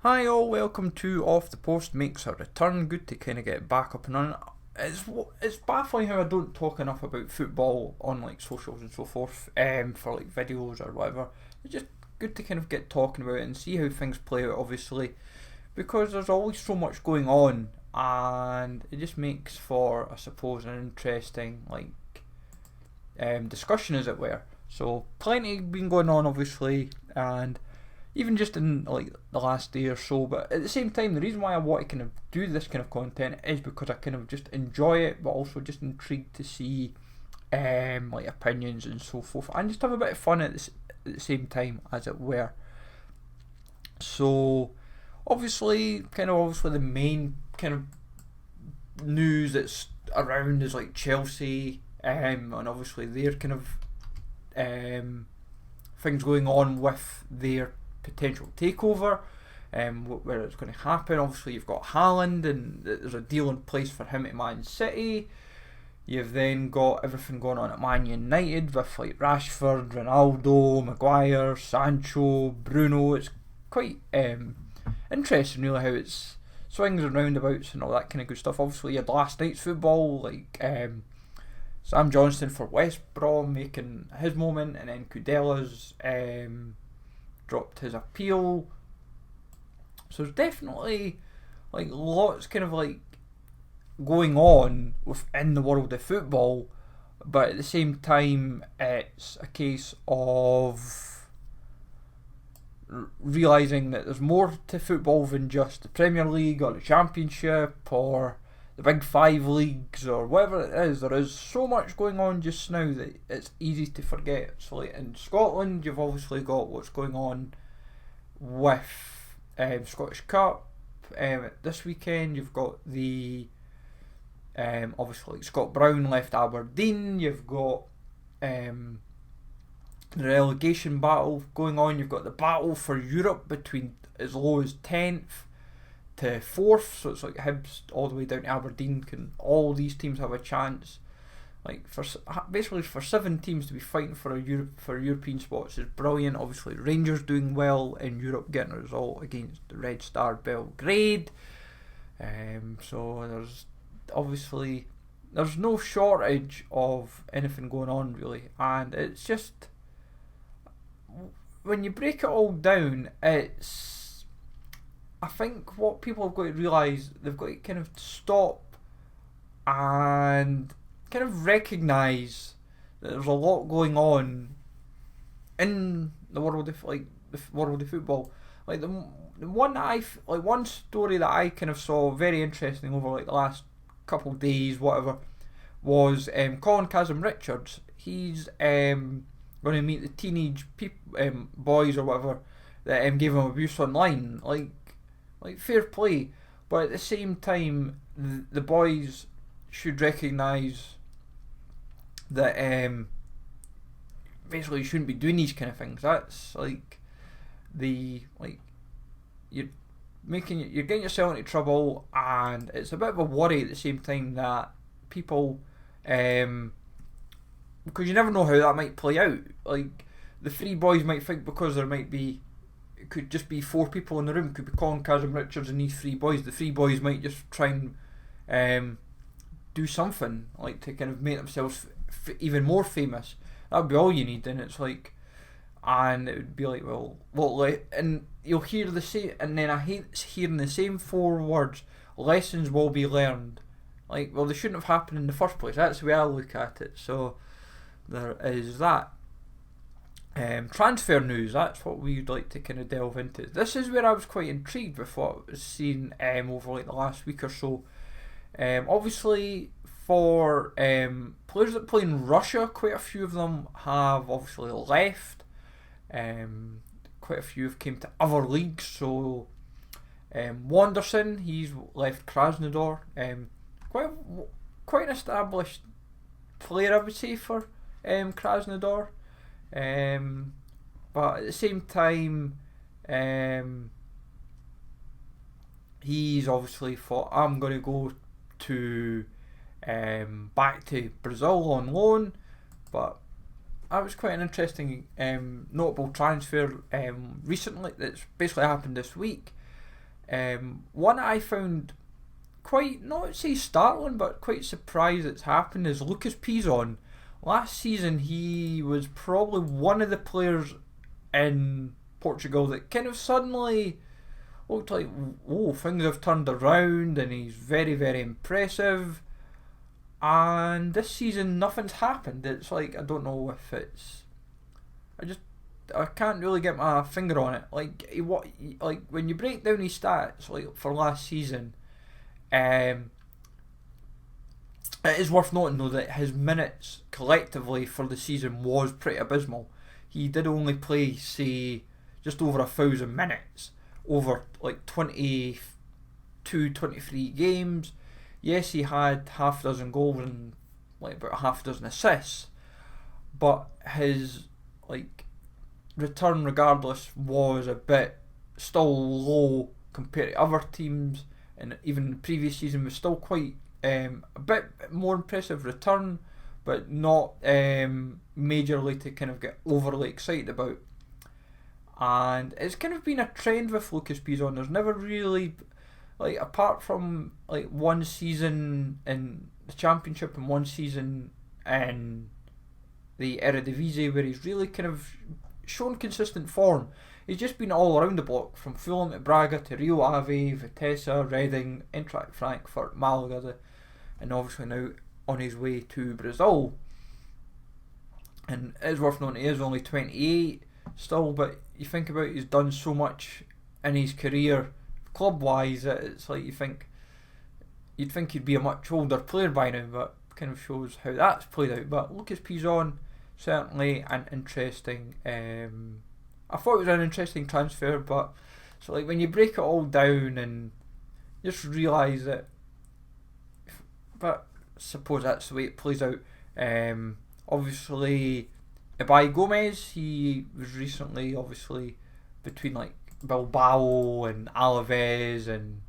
Hi all, welcome to Off the Post makes a return. Good to kind of get back up and on. It's baffling how I don't talk enough about football on like socials and so forth, for like videos or whatever. It's just good to kind of get talking about it and see how things play out, obviously, because there's always so much going on, and it just makes for, I suppose, an interesting discussion, as it were. So plenty been going on, obviously, and even just in like the last day or so. But at the same time, the reason why I want to kind of do this kind of content is because I kind of just enjoy it, but also just intrigued to see like opinions and so forth, and just have a bit of fun at the same time, as it were. So obviously the main kind of news that's around is like Chelsea, and obviously their kind of things going on with their potential takeover, where it's going to happen. Obviously you've got Haaland, and there's a deal in place for him at Man City. You've then got everything going on at Man United with like Rashford, Ronaldo, Maguire, Sancho, Bruno. It's quite interesting really how it's swings and roundabouts and all that kind of good stuff. Obviously you had last night's football, like Sam Johnstone for West Brom making his moment, and then Kudella's dropped his appeal. So there's definitely like lots kind of like going on within the world of football, but at the same time it's a case of realising that there's more to football than just the Premier League or the Championship or the big five leagues or whatever it is. There is so much going on just now that it's easy to forget. So like in Scotland, you've obviously got what's going on with Scottish Cup. This weekend you've got the obviously like Scott Brown left Aberdeen. You've got the relegation battle going on. You've got the battle for Europe between as low as 10th to 4th, so it's like Hibs all the way down to Aberdeen. Can all these teams have a chance? Like for 7 teams to be fighting for European spots is brilliant. Obviously Rangers doing well in Europe, getting a result against the Red Star Belgrade. So there's no shortage of anything going on really, and it's just when you break it all down, I think what people have got to realise, they've got to kind of stop and kind of recognise that there's a lot going on in the world of football. Like one story that I kind of saw very interesting over like the last couple of days, whatever, was Colin Kazim-Richards. He's going to meet the teenage boys or whatever that gave him abuse online. Like fair play, but at the same time, the boys should recognise that basically you shouldn't be doing these kind of things. That's like you're getting yourself into trouble, and it's a bit of a worry at the same time that people because you never know how that might play out. Like the 3 boys might think because it could just be 4 people in the room. It could be Colin Kazim-Richards and these 3 boys. The 3 boys might just try and do something like to kind of make themselves even more famous. That would be all you need, and it's like, and it would be like, and you'll hear the same, and then I hate hearing the same 4 words: lessons will be learned. Like, well, they shouldn't have happened in the first place. That's the way I look at it. So there is that. Transfer news, that's what we'd like to kind of delve into. This is where I was quite intrigued with what I was seeing over like the last week or so. Obviously for players that play in Russia, quite a few of them have obviously left. Quite a few have came to other leagues. So Wanderson, he's left Krasnodar. Quite an established player, I would say, for Krasnodar. But at the same time, he's obviously thought, I'm going to go to back to Brazil on loan. But that was quite an interesting notable transfer recently that's basically happened this week. One I found quite, not say startling, but quite surprised it's happened is Lucas Pizon. Last season, he was probably one of the players in Portugal that kind of suddenly looked like, oh, things have turned around and he's very, very impressive. And this season, nothing's happened. It's like, I don't know if it's. I can't really get my finger on it. Like when you break down his stats, like for last season, it is worth noting though that his minutes collectively for the season was pretty abysmal. He did only play, say, just over 1,000 minutes over like 22, 23 games. Yes, he had half a dozen goals and like about half a dozen assists, but his like return regardless was a bit still low compared to other teams, and even the previous season was still quite a bit more impressive return, but not majorly to kind of get overly excited about. And it's kind of been a trend with Lucas Pizon. There's never really, like, apart from like one season in the Championship and one season in the Eredivisie where he's really kind of shown consistent form. He's just been all around the block, from Fulham to Braga to Rio Ave, Vitesse, Reading, Eintracht Frankfurt, Malaga, and obviously now on his way to Brazil. And it is worth noting he is only 28 still, but you think about it, he's done so much in his career club wise that it's like you'd think he'd be a much older player by now, but kind of shows how that's played out. But Lucas Pizon, certainly an interesting I thought it was an interesting transfer, but so like when you break it all down and just realise that, but I suppose that's the way it plays out. Obviously Ibai Gomez, he was recently obviously between like Bilbao and Alaves and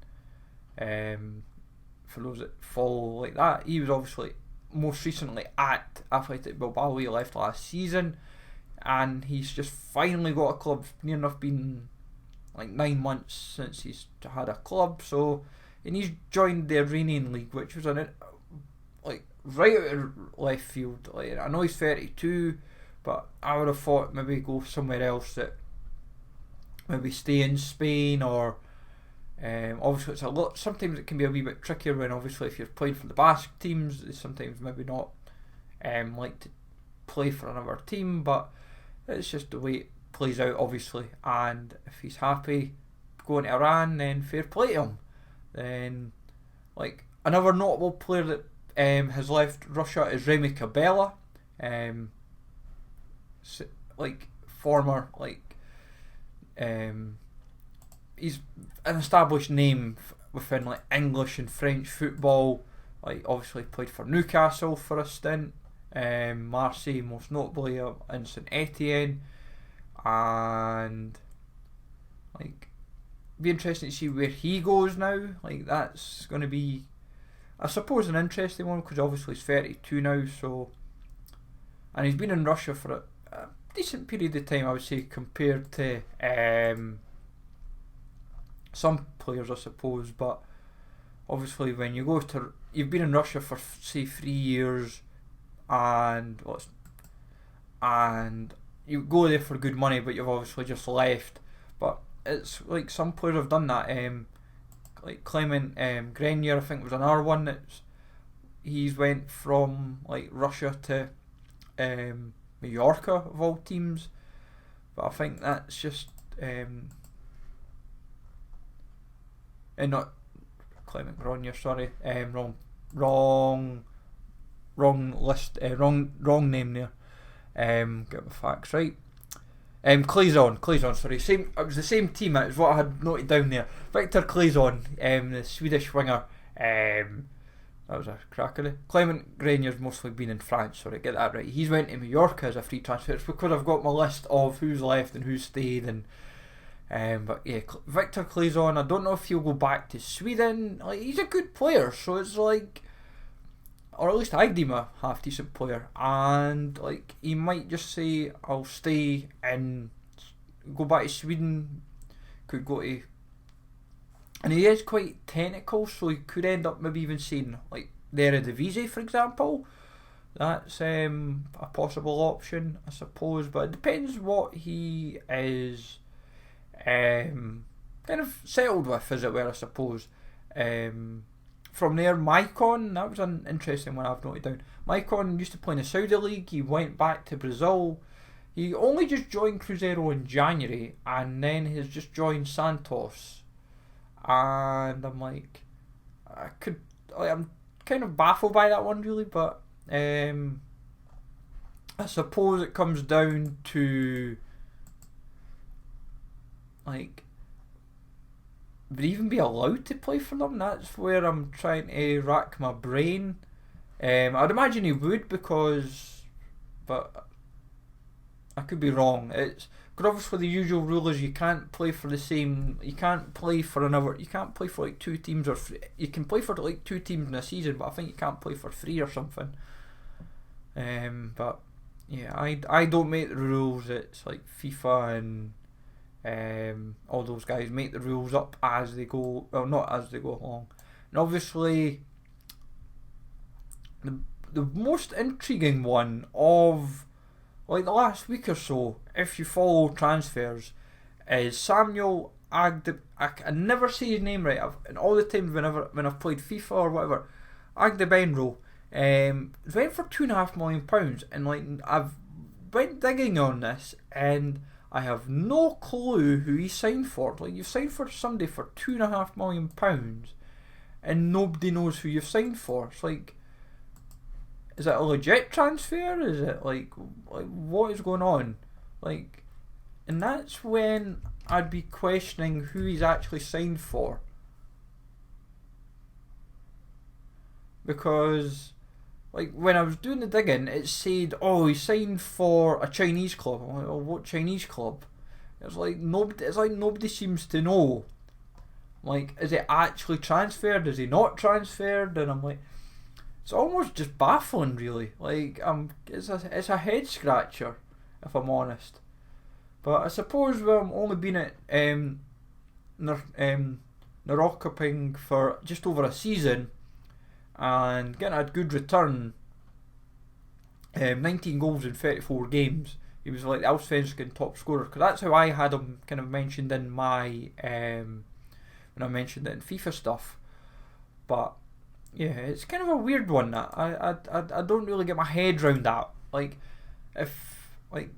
for those that follow like that, he was obviously most recently at Athletic Bilbao. He left last season and he's just finally got a club. Near enough been like 9 months since he's had a club, so, and he's joined the Iranian league, which was an like right out of left field. Like, I know he's 32, but I would have thought maybe go somewhere else, that maybe stay in Spain, or obviously it's a lot. Sometimes it can be a wee bit trickier when obviously if you're playing for the Basque teams, they sometimes maybe not like to play for another team, but it's just the way it plays out obviously. And if he's happy going to Iran, then fair play to him. Then like another notable player that has left Russia is Remy Cabella, like former like he's an established name within like English and French football. Like obviously played for Newcastle for a stint, Marseille most notably, and Saint Etienne, and like be interesting to see where he goes now. Like that's going to be, I suppose, an interesting one, because obviously he's 32 now, so, and he's been in Russia for a decent period of time, I would say, compared to some players, I suppose. But obviously when you go to, you've been in Russia for say 3 years, and you go there for good money, but you've obviously just left. But it's like some players have done that. Like Clement Grenier, I think, was another one that he's went from like Russia to Mallorca of all teams. But I think that's just and not Clement Grenier, sorry, wrong list, wrong name there. Get my facts right. Claesson, sorry. Same. It was the same team. It was what I had noted down there. Victor Claesson, the Swedish winger. That was a cracker. Clement Grenier's mostly been in France. Sorry, get that right. He's went to Mallorca as a free transfer. It's because I've got my list of who's left and who's stayed, and but yeah, Victor Claesson. I don't know if he'll go back to Sweden. Like, he's a good player, so it's like, or at least I deem a half decent player, and like he might just say I'll stay and go back to Sweden. Could go to and he is quite technical, so he could end up maybe even seeing like the Eredivisie, for example. That's a possible option, I suppose, but it depends what he is kind of settled with, as it were, I suppose. From there, Maicon, that was an interesting one I've noted down. Maicon used to play in the Saudi League, he went back to Brazil. He only just joined Cruzeiro in January, and then he's just joined Santos. And I'm like, I'm kind of baffled by that one, really, but I suppose it comes down to like, would he even be allowed to play for them? That's where I'm trying to rack my brain. I'd imagine he would, but I could be wrong. It's because obviously the usual rule is you can't play for like two teams, or you can play for like two teams in a season, but I think you can't play for three or something. But yeah, I don't make the rules. It's like FIFA and all those guys make the rules up as they go. Well, not as they go along. And obviously, the most intriguing one of like the last week or so, if you follow transfers, is Samuel Agde. I never say his name right. And all the times when I've played FIFA or whatever, Agdebenro. Went for £2.5 million, and like I've went digging on this, and I have no clue who he signed for. Like, you've signed for somebody for £2.5 million, and nobody knows who you've signed for. It's like, is it a legit transfer? Is it like what is going on? Like, and that's when I'd be questioning who he's actually signed for, because like when I was doing the digging, it said, "Oh, he signed for a Chinese club." I'm like, "Oh, what Chinese club?" It's like nobody seems to know. Like, is it actually transferred? Is he not transferred? And I'm like, it's almost just baffling, really. Like, it's a head scratcher, if I'm honest. But I suppose I'm only been at Narokaping for just over a season, and getting a good return. 19 goals in 34 games. He was like the Allsvenskan top scorer, because that's how I had him kind of mentioned in my when I mentioned it in FIFA stuff. But yeah, it's kind of a weird one. That I don't really get my head around that. Like, if like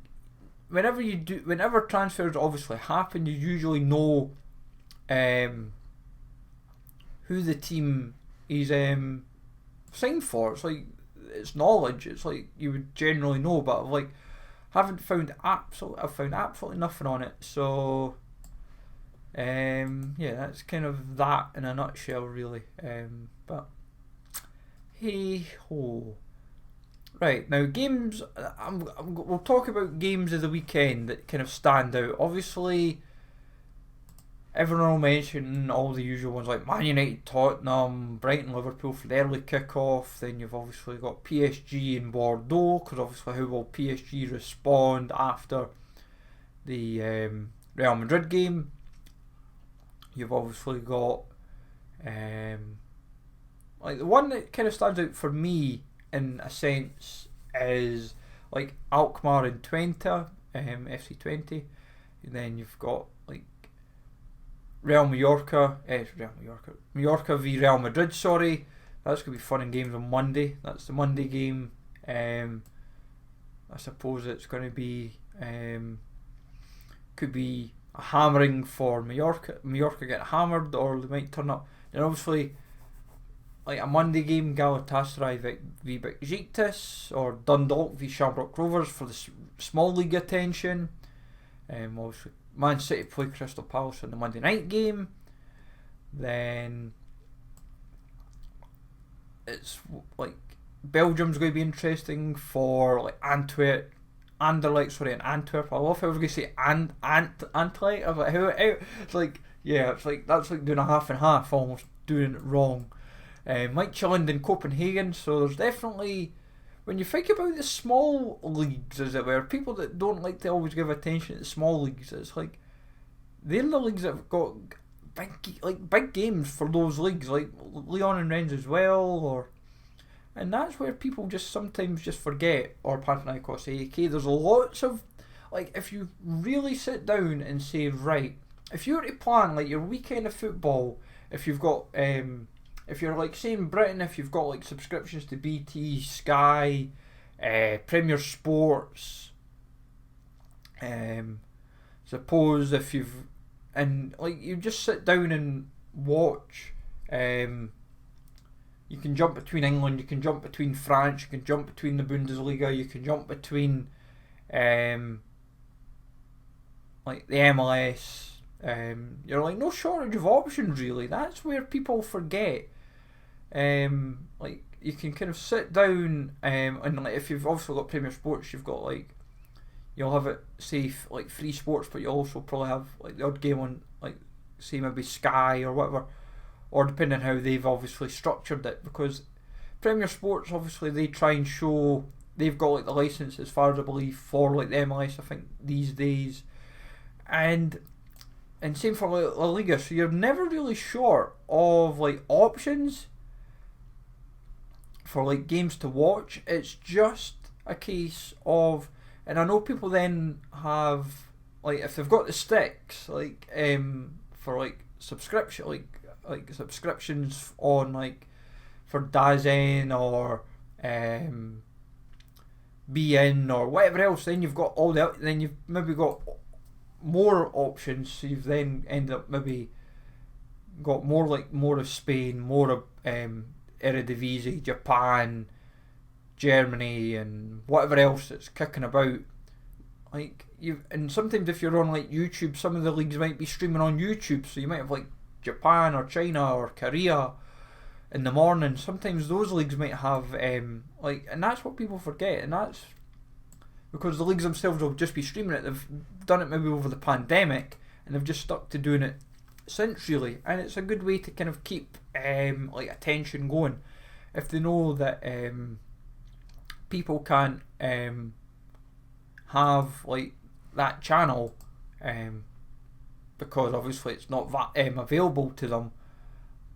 whenever transfers obviously happen, you usually know who the team is signed for. It's like, it's knowledge. It's like you would generally know, but I've found absolutely nothing on it. So yeah, that's kind of that in a nutshell, really. But hey ho. Right, now games. We'll talk about games of the weekend that kind of stand out. Obviously, everyone will mention all the usual ones like Man United, Tottenham, Brighton, Liverpool for the early kick-off. Then you've obviously got PSG and Bordeaux, because obviously how will PSG respond after the Real Madrid game. You've obviously got like the one that kind of stands out for me in a sense is like Alkmaar and Twente, FC Twente. And then you've got like Mallorca v Real Madrid. Sorry, that's gonna be fun in games on Monday. That's the Monday game. I suppose it's going to be could be a hammering for Mallorca. Mallorca get hammered, or they might turn up. And obviously, like a Monday game, Galatasaray v Besiktas, or Dundalk v Shamrock Rovers for the small league attention. Obviously, Man City play Crystal Palace in the Monday night game. Then it's like Belgium's going to be interesting for like Antwerp. Anderlecht, Antwerp. I love how I was going to say Antwerp. I was like, how? It's like, yeah, it's like that's like doing a half and half, almost doing it wrong. Mike Chilland in Copenhagen. So there's definitely, when you think about the small leagues, as it were, people that don't like to always give attention to the small leagues, it's like they're the leagues that have got big games for those leagues, like Leon and Rennes as well, and that's where people just sometimes just forget, or Panathinaikos AEK. There's lots of, like, if you really sit down and say, right, if you were to plan like your weekend of football, if you've got if you're like say in Britain, if you've got like subscriptions to BT, Sky, Premier Sports, suppose if you've, and like you just sit down and watch, you can jump between England, you can jump between France, you can jump between the Bundesliga, you can jump between like the MLS. You're like no shortage of options really. That's where people forget. Like you can kind of sit down, and like if you've also got Premier Sports, you've got like, you'll have it safe like free sports, but you'll also probably have like the odd game on like say maybe Sky or whatever, or depending on how they've obviously structured it, because Premier Sports obviously they try and show they've got like the license as far as I believe for like the MLS I think these days, and same for like La Liga, so you're never really short of like options for like games to watch. It's just a case of, and I know people then have like if they've got the sticks like for like subscription like subscriptions on like for DAZN or BN or whatever else, then you've got all that, then you've maybe got more options, so you've then ended up maybe got more of Spain, more of Eredivisie, Japan, Germany, and whatever else that's kicking about. Like and sometimes if you're on like YouTube, some of the leagues might be streaming on YouTube, so you might have like Japan or China or Korea in the morning. Sometimes those leagues might have like, and that's what people forget, and that's because the leagues themselves will just be streaming it. They've done it maybe over the pandemic, and they've just stuck to doing it since really, and it's a good way to kind of keep like attention going if they know that people can't have like that channel because obviously it's not available to them,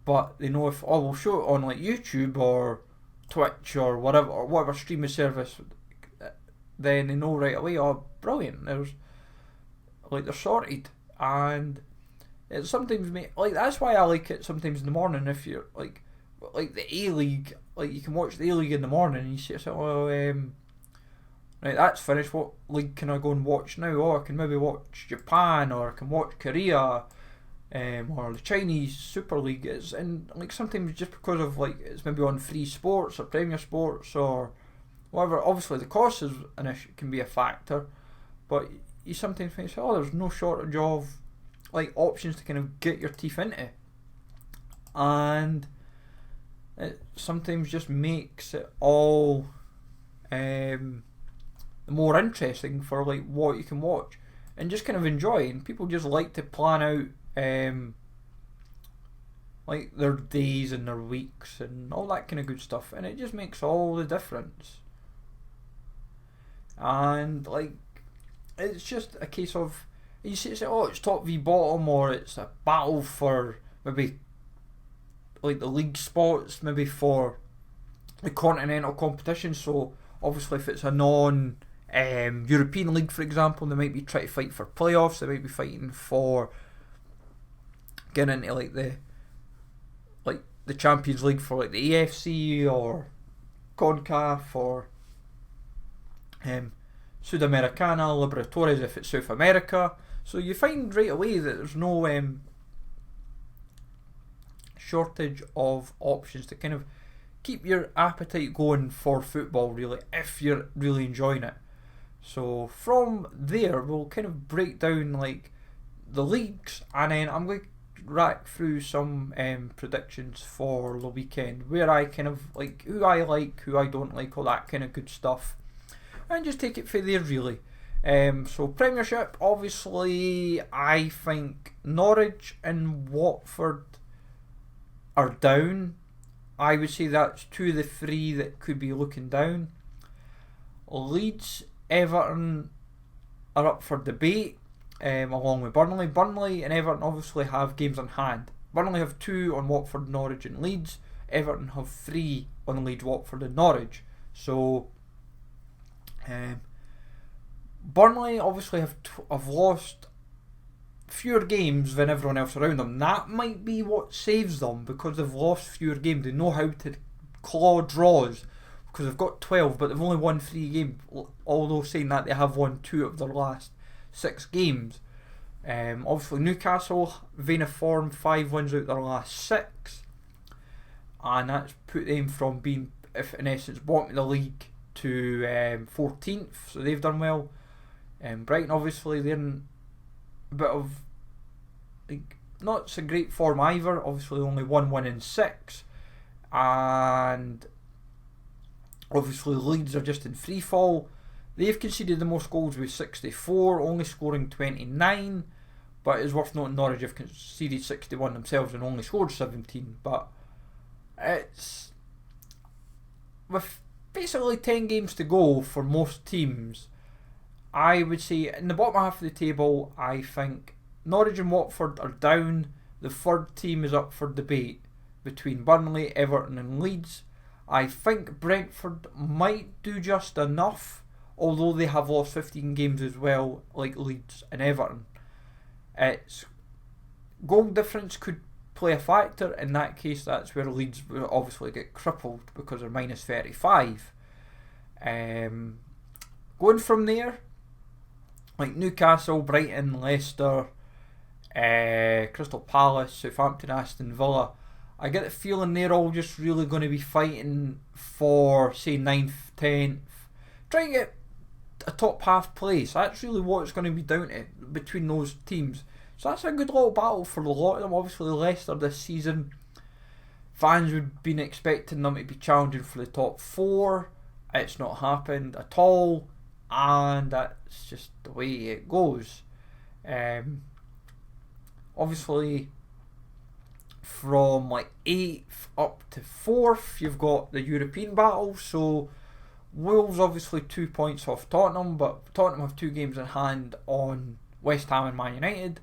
but they know if we'll show it on like YouTube or Twitch or whatever streaming service, then they know right away, oh brilliant, they're sorted. And it sometimes like that's why I like it sometimes in the morning. If you're like the A-League, like you can watch the A-League in the morning and you say, oh right, that's finished, what league can I go and watch now? Oh, I can maybe watch Japan, or I can watch Korea, or the Chinese Super League. And like sometimes just because of like it's maybe on Free Sports or Premier Sports or whatever, obviously the cost is an issue, can be a factor, but you sometimes think, oh, there's no shortage of like options to kind of get your teeth into, and it sometimes just makes it all more interesting for like what you can watch and just kind of enjoy. And people just like to plan out like their days and their weeks and all that kind of good stuff, and it just makes all the difference. And like it's just a case of, you say oh it's top v bottom, or it's a battle for maybe like the league spots, maybe for the continental competition. So obviously if it's a non European league, for example, they might be trying to fight for playoffs, they might be fighting for getting into like the Champions League for like the AFC or CONCACAF or Sudamericana, Libertadores if it's South America. So you find right away that there's no shortage of options to kind of keep your appetite going for football really, if you're really enjoying it. So from there we'll kind of break down like the leagues, and then I'm going to rack through some predictions for the weekend, where I kind of like who I like, who I don't like, all that kind of good stuff, and just take it from there really. So Premiership, obviously I think Norwich and Watford are down. I would say that's two of the three that could be looking down. Leeds, Everton are up for debate. along with Burnley. Burnley and Everton obviously have games on hand. Burnley have 2 on Watford, Norwich and Leeds. Everton have 3 on Leeds, Watford and Norwich. So Burnley obviously have lost fewer games than everyone else around them. That might be what saves them, because they've lost fewer games. They know how to claw draws, because they've got 12 but they've only won 3 games, although saying that they have won 2 of their last 6 games. Obviously Newcastle, vein of form, 5 wins out their last 6, and that's put them from being, if in essence, bottom of the league to 14th, so they've done well. Brighton, obviously, they're in a bit of not so great form either. Obviously only 1 win in 6, and obviously Leeds are just in free fall. They've conceded the most goals with 64, only scoring 29, but it's worth noting Norwich have conceded 61 themselves and only scored 17. But it's, with basically 10 games to go for most teams, I would say in the bottom half of the table, I think Norwich and Watford are down. The third team is up for debate between Burnley, Everton and Leeds. I think Brentford might do just enough, although they have lost 15 games as well, like Leeds and Everton. It's goal difference could play a factor. In that case, that's where Leeds will obviously get crippled, because they're minus 35. Going from there, like Newcastle, Brighton, Leicester, Crystal Palace, Southampton, Aston Villa, I get the feeling they're all just really going to be fighting for, say, 9th, 10th, trying to get a top half place. That's really what it's going to be down to between those teams. So that's a good little battle for a lot of them. Obviously Leicester this season, fans would have been expecting them to be challenging for the top 4. It's not happened at all, and that's just the way it goes. Obviously from like 8th up to 4th, you've got the European battle. So Wolves obviously 2 points off Tottenham, but Tottenham have 2 games in hand on West Ham and Man United,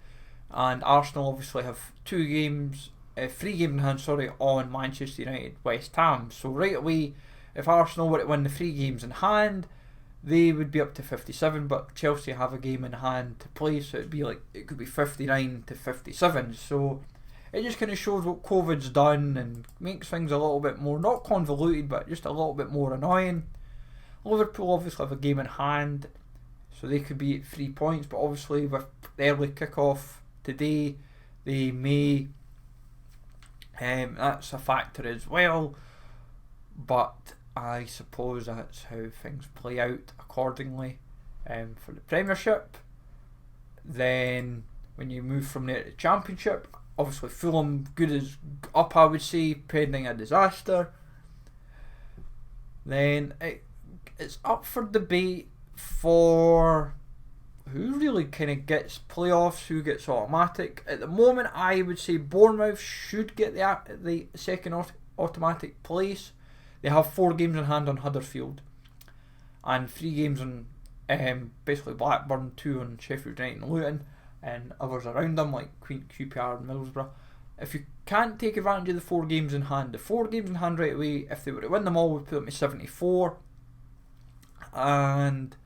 and Arsenal obviously have 3 games in hand, on Manchester United, West Ham. So right away, if Arsenal were to win the 3 games in hand, they would be up to 57, but Chelsea have a game in hand to play, so it could be 59 to 57. So it just kind of shows what COVID's done and makes things a little bit more, not convoluted, but just a little bit more annoying. Liverpool obviously have a game in hand, so they could be at 3 points, but obviously with the early kick-off today, they may, that's a factor as well, but I suppose that's how things play out accordingly. For the Premiership, then when you move from there to the Championship, obviously Fulham good as up, I would say, pending a disaster. Then it's up for debate for who really kind of gets playoffs, who gets automatic. At the moment, I would say Bournemouth should get the second automatic place. They have 4 games in hand on Huddersfield, and 3 games on basically Blackburn, 2 on Sheffield United and Luton, and others around them like QPR and Middlesbrough. If you can't take advantage of the 4 games in hand, the 4 games in hand right away, if they were to win them all, would put them to 74. And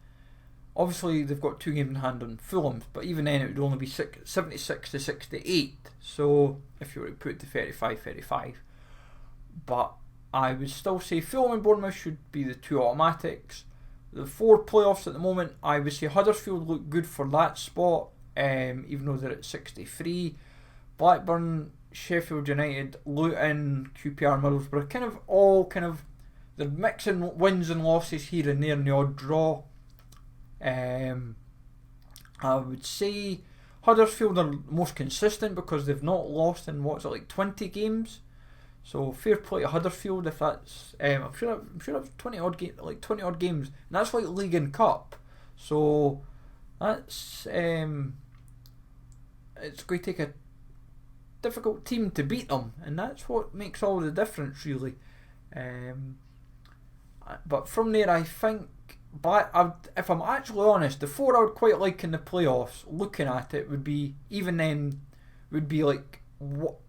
obviously they've got 2 games in hand on Fulham, but even then it would only be 76 to 68. So if you were to put it to 35. But I would still say Fulham and Bournemouth should be the 2 automatics. The 4 playoffs at the moment, I would say Huddersfield look good for that spot, even though they're at 63. Blackburn, Sheffield United, Luton, QPR, Middlesbrough, they're mixing wins and losses here and there in the odd draw. I would say Huddersfield are most consistent because they've not lost in 20 games. So fair play to Huddersfield if that's. I'm sure it's 20 odd games, and that's like League and Cup. So that's it's going to take a difficult team to beat them, and that's what makes all the difference really. But from there, I think if I'm actually honest, the 4 I would quite like in the playoffs, looking at it, would be, even then, would be like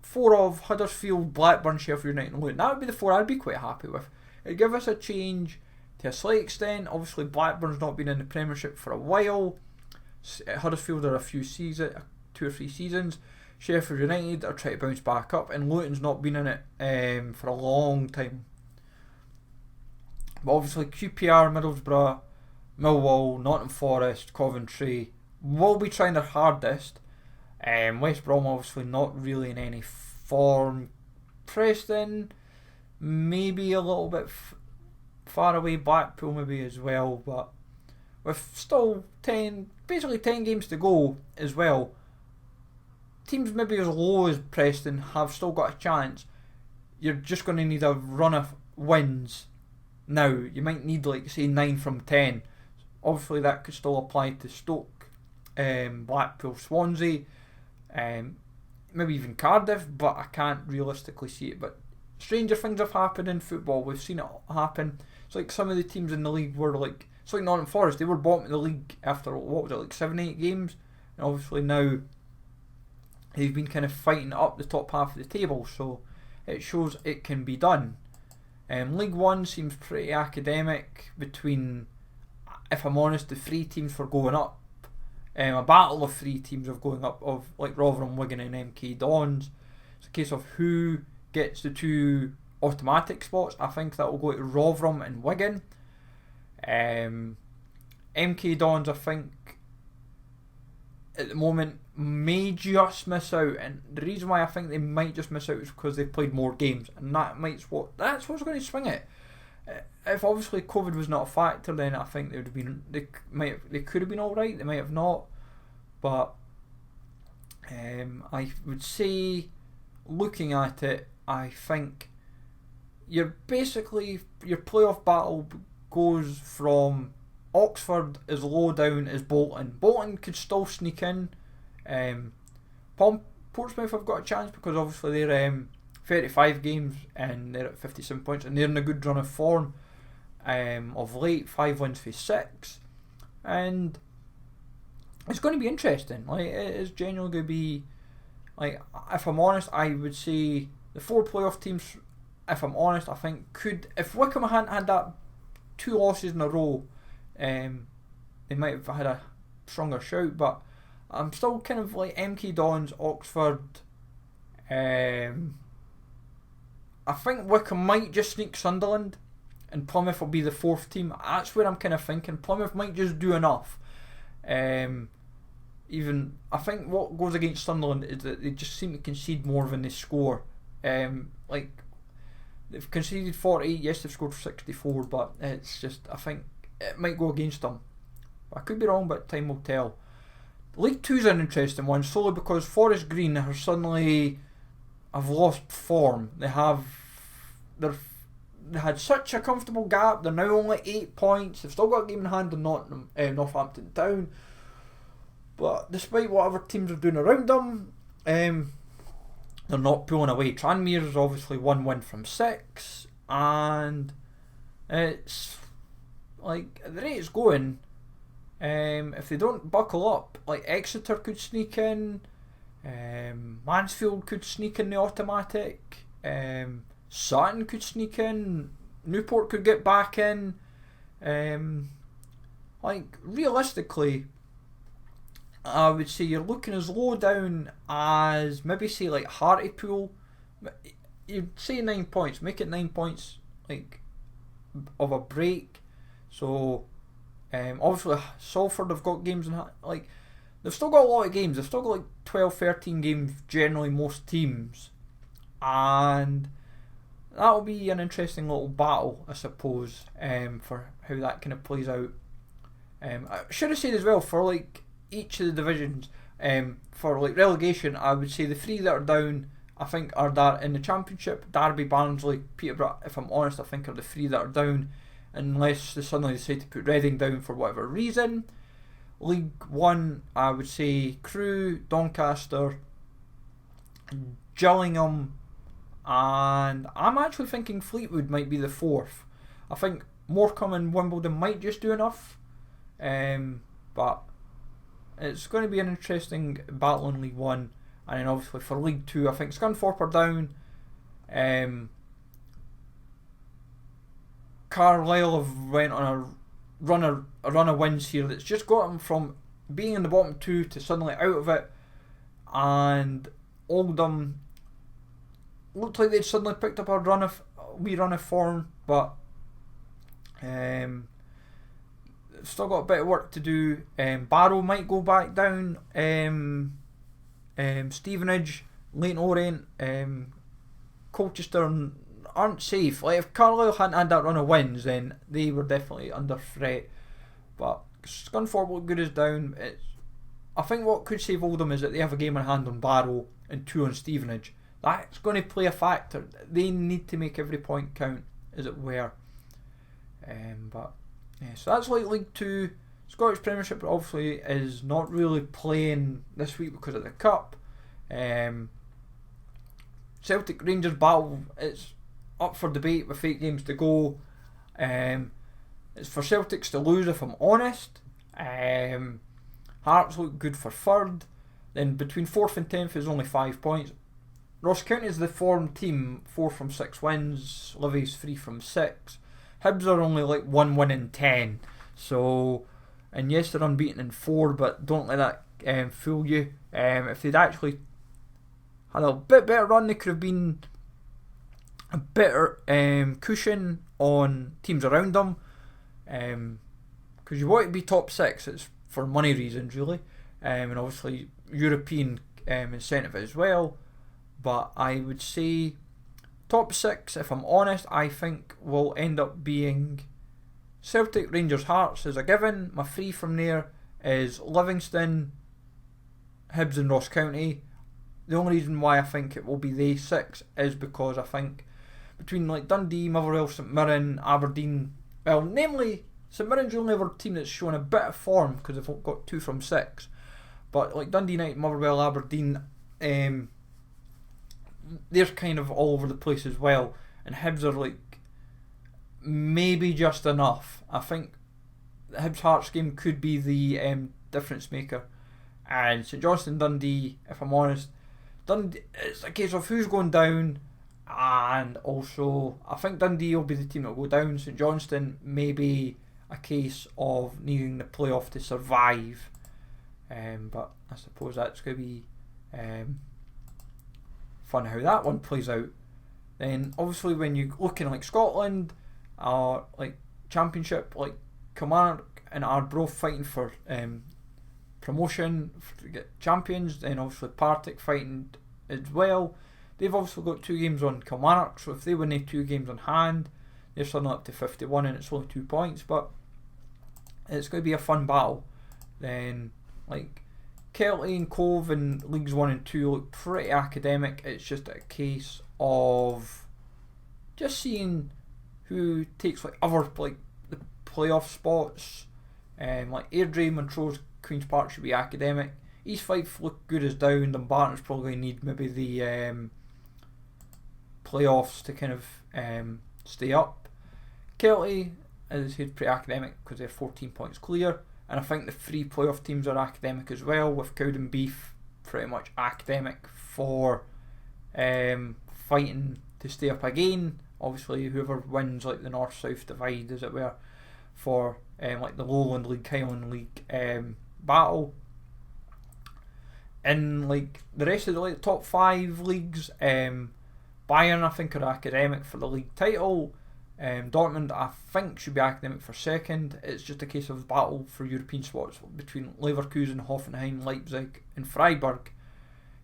4 of Huddersfield, Blackburn, Sheffield United and Luton. That would be the 4 I'd be quite happy with. It'd give us a change to a slight extent. Obviously Blackburn's not been in the Premiership for a while. Huddersfield are 2 or 3 seasons. Sheffield United are trying to bounce back up, and Luton's not been in it for a long time. But obviously QPR, Middlesbrough, Millwall, Nottingham Forest, Coventry will be trying their hardest. West Brom obviously not really in any form. Preston maybe a little bit far away. Blackpool maybe as well, but with still 10 games to go as well, teams maybe as low as Preston have still got a chance. You're just going to need a run of wins now. You might need, like, say, 9 from 10. Obviously that could still apply to Stoke, Blackpool, Swansea, maybe even Cardiff, but I can't realistically see it. But stranger things have happened in football. We've seen it happen. It's like some of the teams in the league were like, it's like Nottingham Forest, they were bottom of the league after, what was it, like 7-8 games, and obviously now they've been kind of fighting up the top half of the table, so it shows it can be done. League One seems pretty academic between, if I'm honest, the 3 teams for going up. A battle of 3 teams of going up, of like Rotherham, Wigan and MK Dons. It's a case of who gets the 2 automatic spots. I think that will go to Rotherham and Wigan. MK Dons, I think, at the moment may just miss out, and the reason why I think they might just miss out is because they've played more games, and that's what's going to swing it. If obviously COVID was not a factor, then I think they could have been alright. They might have not, but I would say, looking at it, I think your playoff battle goes from Oxford as low down as Bolton. Bolton could still sneak in. Portsmouth have got a chance because obviously they're 35 games and they're at 57 points, and they're in a good run of form of late. 5 wins for 6, and it's going to be interesting. Like, it is genuinely going to be, like, if I'm honest, I would say the 4 playoff teams, if I'm honest, I think if Wycombe hadn't had that 2 losses in a row, they might have had a stronger shout. But I'm still kind of like MK Dons, Oxford. I think Wycombe might just sneak Sunderland, and Plymouth will be the 4th team. That's where I'm kind of thinking Plymouth might just do enough. Even I think what goes against Sunderland is that they just seem to concede more than they score. Like, they've conceded 48. Yes, they've scored 64, but it's just, I think it might go against them. I could be wrong, but time will tell. League 2 is an interesting one, solely because Forest Green have suddenly have lost form. They had such a comfortable gap. They're now only 8 points. They've still got a game in hand on Northampton Town. But despite whatever teams are doing around them, they're not pulling away. Tranmere is obviously 1 win from 6, and it's like, the rate it's going, if they don't buckle up, like Exeter could sneak in, Mansfield could sneak in the automatic, Sutton could sneak in, Newport could get back in. Like, realistically, I would say you're looking as low down as maybe say like Hartlepool. You'd say 9 points, make it 9 points, like, of a break. So obviously Salford have got games in, like, they've still got a lot of games. They've still got like 12-13 games generally, most teams, and that'll be an interesting little battle, I suppose, for how that kind of plays out. I should have said as well, for like each of the divisions, for like relegation, I would say the 3 that are down, I think, are that in the Championship. Derby, Barnsley, Peterborough, if I'm honest, I think are the 3 that are down, unless they suddenly decide to put Reading down for whatever reason. League 1, I would say Crewe, Doncaster, Gillingham, and I'm actually thinking Fleetwood might be the 4th. I think Morecambe and Wimbledon might just do enough. But it's going to be an interesting battle in League 1. And then obviously for League 2, I think Scunthorpe are down. Carlisle have went on a run of wins here that's just got them from being in the bottom 2 to suddenly out of it. And Oldham looked like they'd suddenly picked up a wee run of form, but still got a bit of work to do. Barrow might go back down. Stevenage, Leyton Orient, Colchester aren't safe. Like, if Carlisle hadn't had that run of wins, then they were definitely under threat. But Scunthorpe look good as down. I think what could save Oldham is that they have a game in hand on Barrow and 2 on Stevenage. That's going to play a factor. They need to make every point count, as it were. But yeah, so that's like League 2. Scottish Premiership obviously is not really playing this week because of the Cup. Celtic Rangers battle, it's up for debate with 8 games to go. It's for Celtics to lose, if I'm honest. Hearts look good for 3rd. Then between 4th and 10th is only 5 points. Ross County is the form team, 4 from 6 wins. Livy's 3 from 6. Hibs are only like 1 win in 10. So, and yes, they're unbeaten in 4, but don't let that fool you. If they'd actually had a bit better run, they could have been a better cushion on teams around them. Because you want to be top 6, it's for money reasons really, and obviously European incentive as well. But I would say top 6, if I'm honest, I think will end up being Celtic, Rangers, Hearts as a given. My 3 from there is Livingston, Hibs and Ross County. The only reason why I think it will be they 6 is because I think between like Dundee, Motherwell, St Mirren, Aberdeen, well, namely St Mirren's the only other team that's shown a bit of form because they've got 2 from 6. But like Dundee United, Motherwell, Aberdeen, they're kind of all over the place as well. And Hibs are like maybe just enough. I think the Hibs Hearts game could be the difference maker. And St Johnstone, Dundee, if I'm honest, Dundee, it's a case of who's going down. And also I think Dundee will be the team that will go down. St Johnstone maybe a case of needing the playoff to survive. But I suppose that's going to be fun how that one plays out. Then obviously when you're looking like Scotland, like Championship, like Kilmarnock and Arbroath fighting for promotion to get champions, then obviously Partick fighting as well. They've obviously got 2 games on Kilmarnock, so if they win their 2 games on hand, they're suddenly up to 51 and it's only 2 points. But it's going to be a fun battle. Then like Kelty and Cove in Leagues 1 and 2 look pretty academic. It's just a case of just seeing who takes like other like the playoff spots. Like Airdrie, Montrose, Queen's Park should be academic. East Fife look good as down. Dumbarton's probably going to need maybe the playoffs to kind of stay up. Kelty is pretty academic because they're 14 points clear. And I think the 3 playoff teams are academic as well, with Cowdenbeath pretty much academic for fighting to stay up again. Obviously whoever wins like the North-South divide, as it were, for like the Lowland League, Highland League battle. In like the rest of the like, top 5 leagues, Bayern I think are academic for the league title. Dortmund I think should be academic for 2nd. It's just a case of battle for European spots between Leverkusen, Hoffenheim, Leipzig and Freiburg.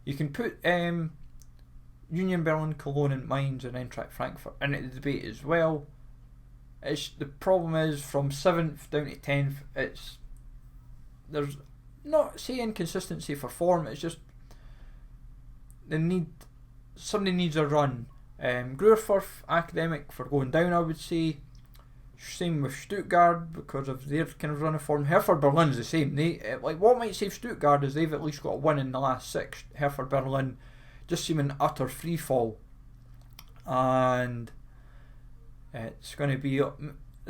You can put Union Berlin, Cologne and Mainz and Eintracht Frankfurt into the debate as well. The problem is from 7th down to 10th, there's not say inconsistency for form, it's just somebody needs a run. Gruerforth academic for going down, I would say. Same with Stuttgart because of their kind of run of form. Hertha Berlin's the same. They like what might save Stuttgart is they've at least got a win in the last 6. Hertha Berlin just seem in utter free fall, and it's going to be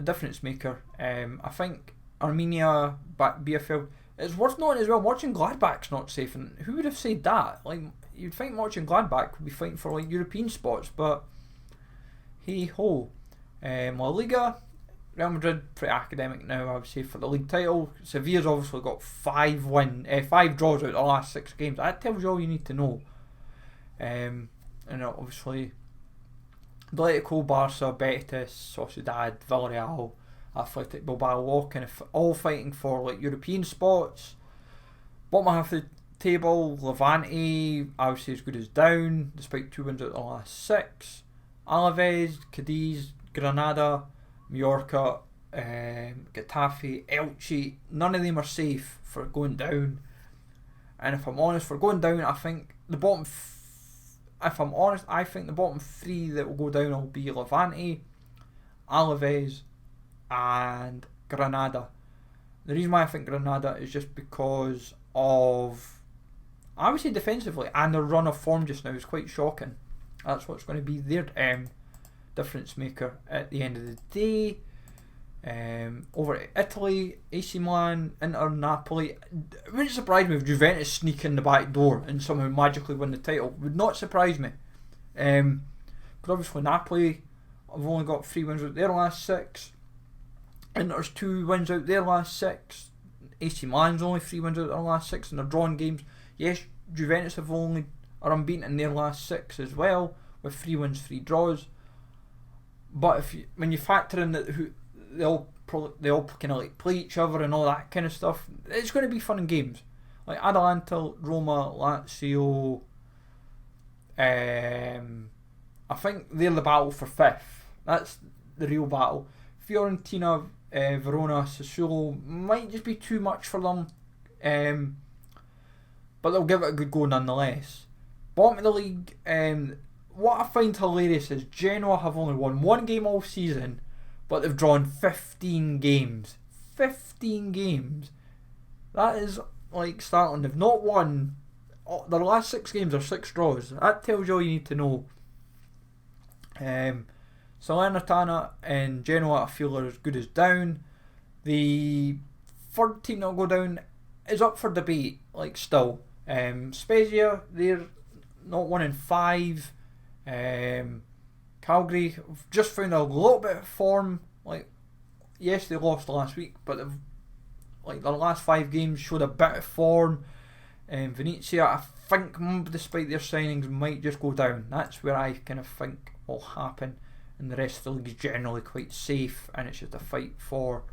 a difference maker. I think Armenia back BFL. It's worth noting as well. Watching Gladbach's not safe, and who would have said that? Like, you'd think watching Gladbach would be fighting for like European spots, but hey ho. La Liga, Real Madrid pretty academic now, I would say, for the league title. Sevilla's obviously got 5 draws out of the last 6 games. That tells you all you need to know. And obviously Atletico, Barca, Betis, Sociedad, Villarreal, Athletic Bilbao, all fighting for like European spots. Bottom half of the table, Levante, obviously as good as down, despite 2 wins out of the last 6. Alaves, Cadiz, Granada, Mallorca, Getafe, Elche, none of them are safe for going down. And if I'm honest, for going down, I think the bottom. I think the bottom 3 that will go down will be Levante, Alaves, and Granada. The reason why I think Granada is just because of, I would say, defensively, and their run of form just now is quite shocking. That's what's going to be their difference maker at the end of the day. Over at Italy, AC Milan, Inter, Napoli. It wouldn't surprise me if Juventus sneak in the back door and somehow magically win the title. Would not surprise me. Because obviously Napoli have only got 3 wins out their last 6. Inter's 2 wins out their last 6. AC Milan's only 3 wins out their last 6, and they're drawn games. Yes, Juventus are unbeaten in their last 6 as well, with 3 wins, 3 draws. But when you factor in that they all kind of like play each other and all that kind of stuff, it's going to be fun and games. Like Atalanta, Roma, Lazio, I think they're the battle for 5th. That's the real battle. Fiorentina, Verona, Sassuolo might just be too much for them, but they'll give it a good go nonetheless. Bottom of the league, what I find hilarious is Genoa have only won 1 game all season, but they've drawn 15 games. 15 games. That is like startling. They've not won. Their last 6 games are 6 draws. That tells you all you need to know. Salernitana and Genoa, I feel, are as good as down. The third team that will go down is up for debate, like still. Spezia, they're not 1 in 5. Calgary have just found a little bit of form. Like, yes, they lost last week, but they've, like, their last 5 games showed a bit of form. Venezia, I think, despite their signings, might just go down. That's where I kind of think will happen. And the rest of the league is generally quite safe, and it's just a fight for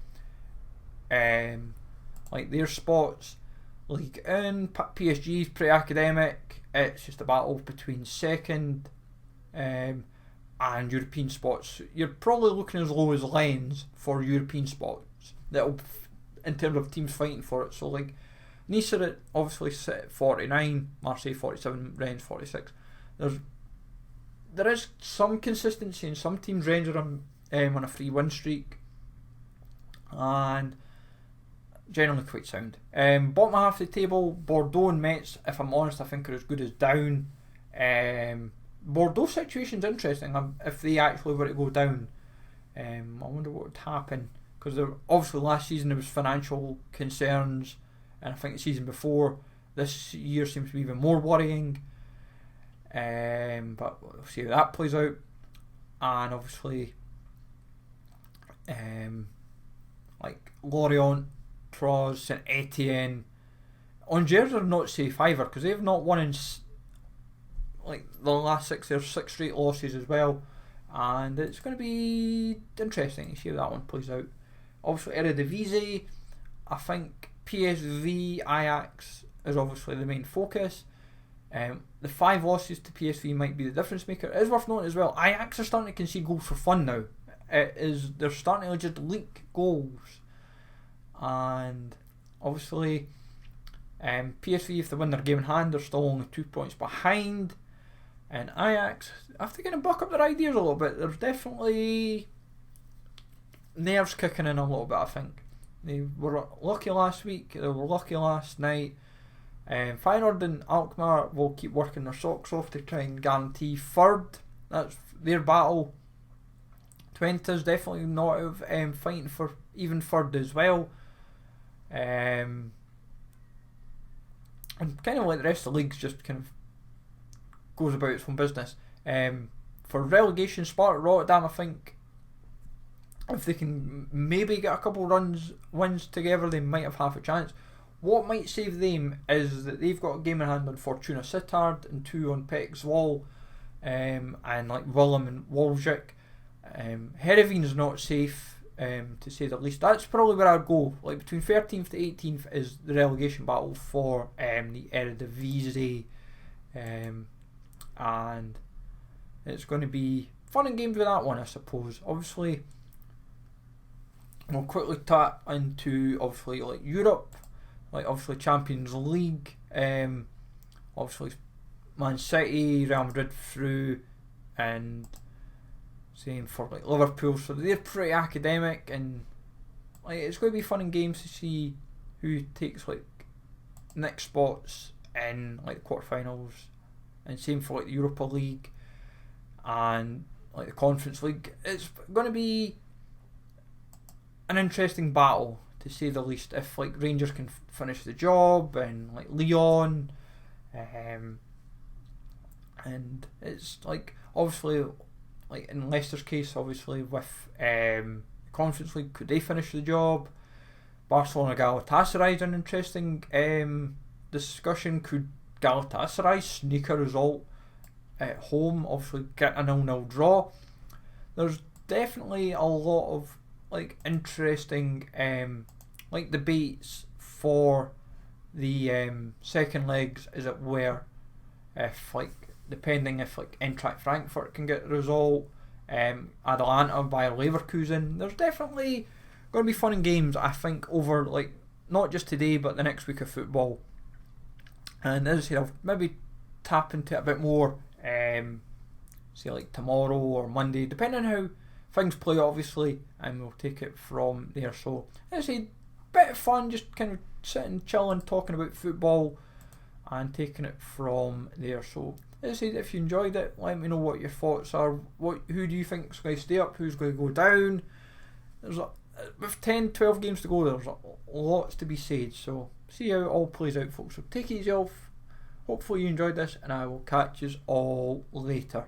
like their spots. League in PSG is pretty academic. It's just a battle between second and European spots. You're probably looking as low as Lens for European spots. That'll, in terms of teams fighting for it. So like Nice are obviously sit at 49, Marseille 47, Rennes 46. There is some consistency in some teams. Rennes are on a 3-win streak, and generally quite sound. Bottom half of the table, Bordeaux and Metz, if I'm honest, I think are as good as down. Bordeaux situation's interesting. If they actually were to go down, I wonder what would happen, because obviously last season there was financial concerns, and I think the season before, this year seems to be even more worrying. But we'll see how that plays out. And obviously like Lorient, Troyes, Saint Etienne, Angers are not safe either, because they've not won in like the last 6. There's 6 straight losses as well, and it's going to be interesting to see how that one plays out. Obviously Eredivisie, I think PSV, Ajax is obviously the main focus. The 5 losses to PSV might be the difference maker. It is worth noting as well, Ajax are starting to concede goals for fun now. They're starting to just leak goals, and obviously PSV, if they win their game in hand, they're still only 2 points behind, and Ajax have to kind of buck up their ideas a little bit. There's definitely nerves kicking in a little bit, I think. They were lucky last week, they were lucky last night. Feyenoord and Alkmaar will keep working their socks off to try and guarantee 3rd. That's their battle Twente's definitely not out of fighting for even third as well. And kind of like the rest of the leagues, just kind of goes about its own business. For relegation, Sparta Rotterdam, I think if they can maybe get a couple wins together, they might have half a chance. What might save them is that they've got a game in hand on Fortuna Sittard and 2 on Pek Zwolle, and like Willem and Wolfswijk. Heerenveen's not safe, to say the least. That's probably where I'd go. Like between 13th to 18th is the relegation battle for the Eredivisie, and it's going to be fun and games with that one, I suppose. Obviously, we'll quickly tap into obviously like Europe, like obviously Champions League. Obviously Man City, Real Madrid through, and same for like Liverpool. So they're pretty academic, and like it's going to be fun and games to see who takes like next spots in like the quarterfinals, and same for like the Europa League and like the Conference League. It's going to be an interesting battle, to say the least. If like Rangers can finish the job, and like Lyon, and it's like obviously like in Leicester's case, obviously with Conference League, could they finish the job? Barcelona Galatasaray is an interesting discussion. Could Galatasaray sneak a result at home? Obviously get a 0-0 draw. There's definitely a lot of like interesting like debates for the second legs, as it were. If like depending if like Eintracht Frankfurt can get the result, Atalanta by Leverkusen. There's definitely going to be fun and games, I think, over like not just today but the next week of football. And as I said, I'll maybe tap into it a bit more, say like tomorrow or Monday, depending on how things play, obviously, and we'll take it from there. So as I said, bit of fun, just kind of sitting, chilling, talking about football, and taking it from there. So as I said, if you enjoyed it, let me know what your thoughts are. Who do you think is going to stay up? Who's going to go down? With 10-12 games to go, there's lots to be said. So see how it all plays out, folks. So take it easy off. Hopefully you enjoyed this, and I will catch you all later.